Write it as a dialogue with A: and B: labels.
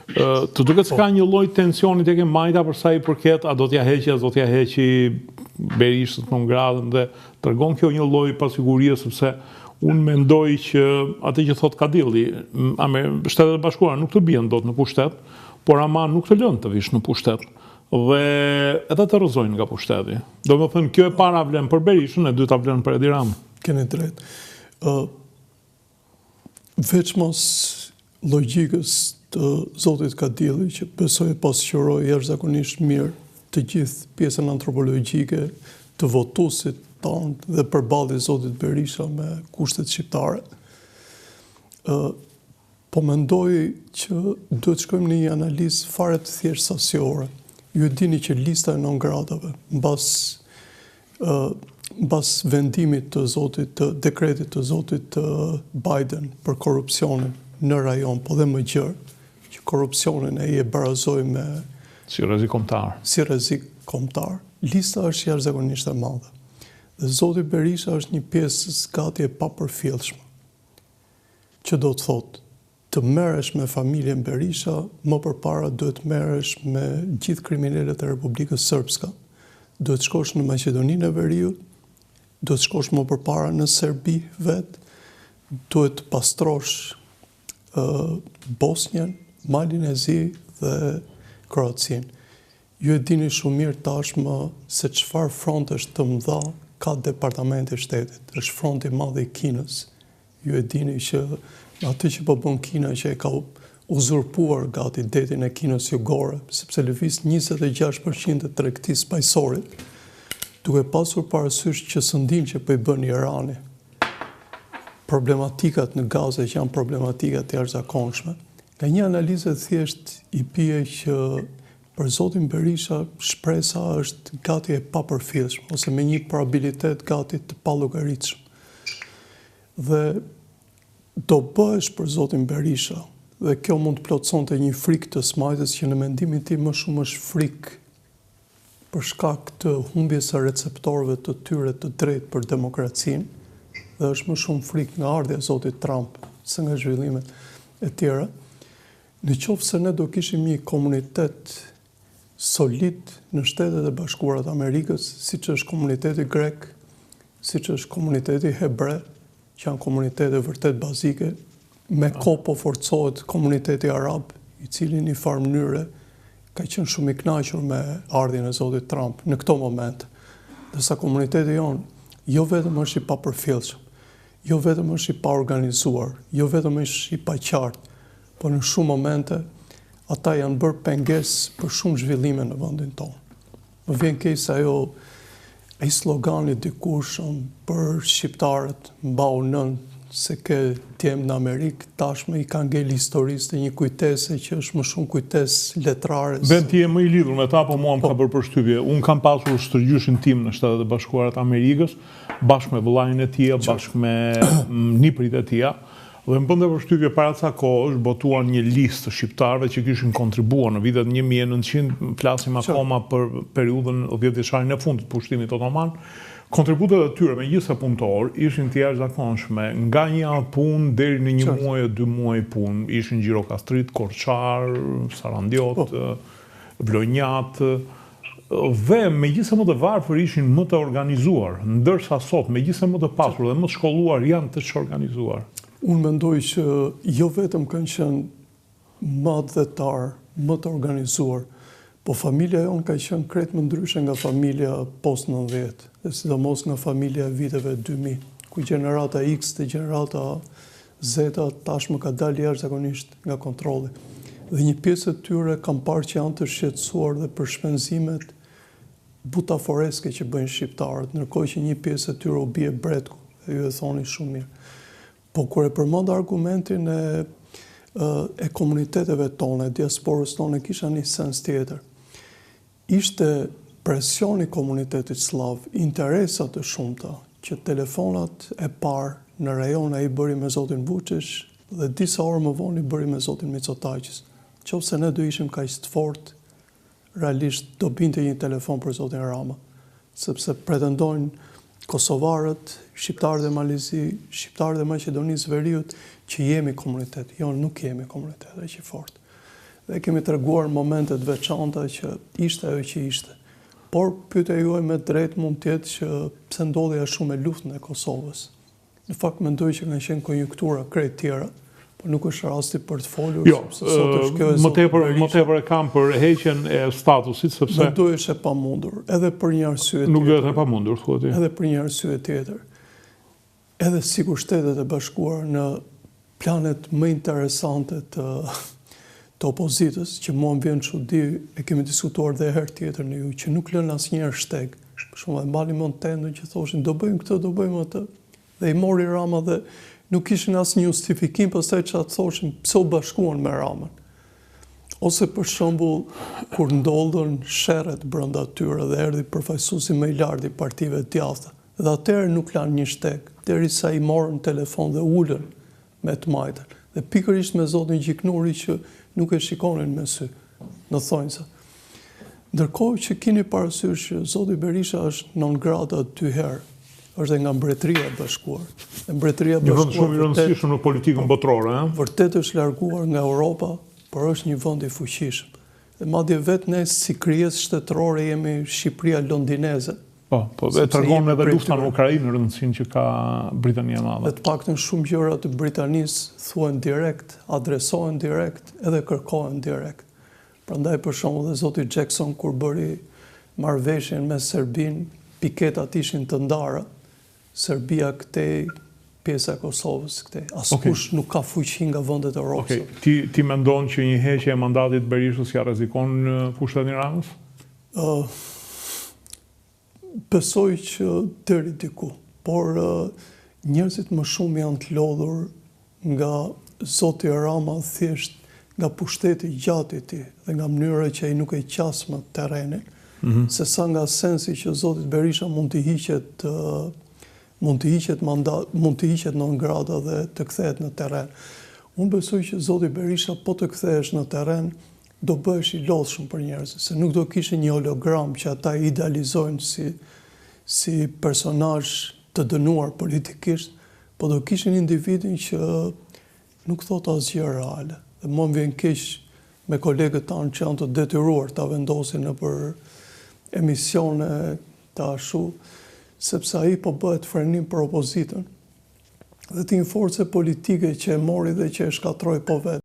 A: Të duket se ka një lloj tensioni tek e Majta për sa i përket, a do t'ja heqi, a do t'ja heqi Berishës në gradën, dhe tregon kjo një lloj pasigurie, sepse unë mendoj që atë që thot Kadilli, Shtetet e Bashkuara nuk të bien dot në pushtet, por ama nuk të lënë të vish në pushtet. Dhe edhe të rrëzojnë nga pushteti. Do më thënë, kjo e para vlen për Berishën, e dyta vlen për Edi Ramën.
B: Keni drejt. Veçmos logjikës të Zotit Kadilli, që besoj pasqyroi jashtëzakonisht mirë të gjithë pjesën antropologjike të votuesit tonë dhe përballë Zotit Berisha me kushtet shqiptare. Po mendoj që duhet shkojmë në një analizë fare të thjeshtë sasiore. Ju e dini që lista e non gratave, mbas vendimit të dekretit të Zotit Biden për korrupsionin në rajon, po dhe më gjërë, që korrupsionin e barazoi me
A: si rrezik
B: kombëtar. Lista është jashtëzakonisht e madhe. Dhe Zoti Berisha është një pjesë gati e papërfillshme, që do të thotë të merresh me familjen Berisha, më përpara duhet merresh me gjithë kriminalet e Republikës Srpska. Duhet shkosh në Maqedoninë e Veriut, duhet shkosh më përpara në Serbi vet, duhet pastrosh Bosnjën, Malin e Zi dhe Kroacinë. Ju e dini shumë mirë tashmë se çfarë frontesh të mëdha ka Departamenti i Shtetit. Është fronti i madh i Kinës. Ju e dini që atë që po bën Kina, që e ka uzurpuar gati detin e Kinës jugore, sepse lëviz 26% të tregtisë paqësorit, duke pasur parasysh që sëndin që po i bën Irani, problematikat në Gaza që janë problematikat e jashtëzakonshme. Nga një analizë thjesht i pije që për Zotin Berisha shpresa është gati e papërfillshme, ose me një probabilitet gati të pallogaritshëm. Dhe do bëhesh për Zotin Berisha, dhe kjo mund të plotësonte një frikë të smajtës që në mendimin tim më shumë është frikë për shkak të humbjes së receptorëve të tyre të drejtë për demokracinë, dhe është më shumë frikë nga ardhja e Zotit Trump se nga zhvillimet e tjera. Në qoftë se ne do kishim një komunitet solid në Shtetet e Bashkuara të Amerikës, siç është komuniteti grek, siç është komuniteti hebre, që janë komunitete vërtet bazike, me kohë po forcohet komuniteti arab, i cili në një farë mënyre ka qenë shumë i kënaqur me ardhjen e Zotit Trump në këto momente. Dërsa komuniteti jonë jo vetëm është i papërfillshëm, jo vetëm është i paorganizuar, jo vetëm është i paqartë, por në shumë momente ata janë bërë pengesë për shumë zhvillime në vendin tonë. Më vjen keq se ai slogani dikushëm për shqiptarët mbau nën se ke djemë në Amerikë, tashmë i ka ngel historisë të një kujtese që është më shumë kujtesë letrare.
A: Ben ti je më i lidhur me ta, po mua më ka bërë përshtypje. Unë kam pasur stërgjyshin tim në Shtetet e Bashkuara të Amerikës, bashkë me vëllain e tij, bashkë me niprit e tij. Dhe më bënte përshtypje para ca kohësh botuan një listë të shqiptarëve që kishin kontribuar në vitet 1900, flasim akoma për periudhën 10 vjeçarin e fundit të pushtimit otoman. Kontributet e tyre me gjithë punëtor ishin të jashtëzakonshme, nga një javë punë deri në 1 muaj e 2 muaj punë. Ishin Gjirokastrit, Korçar, Sarandiot, Vlonjat, dhe megjithëse më të varfër ishin më të organizuar, ndërsa sot megjithëse më të pasur dhe më të shkolluar janë të çorganizuar.
B: Unë mendoj që jo vetëm kanë qenë më adhetar, më të organizuar, po familja jonë ka qenë krejt më ndryshe nga familja post-90, dhe sidomos nga familja e viteve 2000, ku gjenerata X dhe gjenerata Z tashmë ka dalë jashtëzakonisht nga kontrolli. Dhe një pjesë e tyre kam parë që janë të shqetësuar dhe për shpenzimet butaforeske që bëjnë shqiptarët, ndërkohë që një pjesë e tyre u bie bretku, dhe ju e thoni shumë mirë. Po kur e përmend argumentin e komuniteteve tone, diasporës tone, kisha një sens tjetër. Ishte presioni komunitetit slav, interesat të shumta, që telefonat e parë në rajon ai bëri me Zotin Vučić dhe disa orë më vonë i bëri me Zotin Mitsotakis. Qofse ne do ishim kaq të fortë, realisht do binte një telefon për Zotin Rama, sepse pretendojnë kosovarët, shqiptarët e Malizi, shqiptarët e Maqedonisë Veriut, që jemi komunitet. Jo, nuk jemi komunitet aq i fortë. dhe kemi treguar momentet veçanta që ishte ajo që ishte. Por pyetja juaj me drejt mund të jetë që pse ndodhi shumë e luftën e Kosovës. Në fakt mendoj që kanë qenë konjunktura krejt tjera, por nuk është rasti për të folur.
A: Jo, më tepër e kam për heqjen e statusit, sepse
B: mendoj është e pamundur, edhe për një arsye tjetër.
A: Nuk do të e pamundur, thua ti.
B: Edhe për një arsye tjetër. Edhe sikur Shtetet e Bashkuara në planet më interesante të opozitës, që mua më vjen çudi, e kemi diskutuar dhe herë tjetër në ju, që nuk lënë asnjëherë shteg. Për shembull, e mbani mend tendën që thoshin do bëjmë këtë, do bëjmë atë. Dhe i mori Rama dhe nuk kishin asnjë justifikim, pastaj çfarë thoshin, pse u bashkuan me Ramën. Ose për shembull, kur ndodhën sherret brenda tyre dhe erdhi përfaqësuesi më i lartë i partive të djathta, dhe atëherë nuk lanë një shteg, derisa i morën telefon dhe ulën me të majtën. Dhe pikërisht me zotin Gjiknuri që nuk e shikonin me sy, në thonjse. Ndërkohë që keni parasysh që zoti Berisha është non grata 2 herë, është nga Mbretëria e Bashkuar. Mbretëria e
A: Bashkuar. Një vend shumë i rëndësishëm në politikën botërore,
B: vërtet është larguar nga Europa, por është një vend i fuqishëm. Dhe madje vetë ne si krijesë shtetërore jemi Shqipëria londineze.
A: Po, e tregon edhe lufta në Ukrainë rëndësinë që ka Britania e Madhe.
B: Dhe të paktën shumë gjëra të Britanisë thuhen direkt, adresohen direkt, edhe kërkohen direkt. Prandaj për shembull dhe zoti Jackson kur bëri marrëveshjen me Serbinë, piketat ishin të ndara. Serbia këtej, pjesa e Kosovës këtej. Askush nuk ka fuqi nga vendet e Europës.
A: Ti mendon që një heqje e mandatit Berishës ja rrezikon pushtetin e Ramës?
B: Besoj që deri diku, por njerëzit më shumë janë të lodhur nga zoti Rama thjesht nga pushteti gjatë i tij dhe nga mënyra që ai nuk e qas më terrenin, sesa nga sensi që zoti Berisha mund të hiqet non grata dhe të kthehet në terren. Unë besoj që zoti Berisha po të kthehesh në terren do bëhesh i lodhshëm për njerëzit, se nuk do kishe një hologram që ata idealizojnë si personazh të dënuar politikisht, po do kishin individin që nuk thot asgjë reale. Dhe më vjen keq me kolegët tanë që janë të detyruar ta vendosin nëpër emisione të ashtu, sepse ai po bëhet frenim për opozitën. Dhe ti një forcë politike që e mori dhe që e shkatroi po vetë.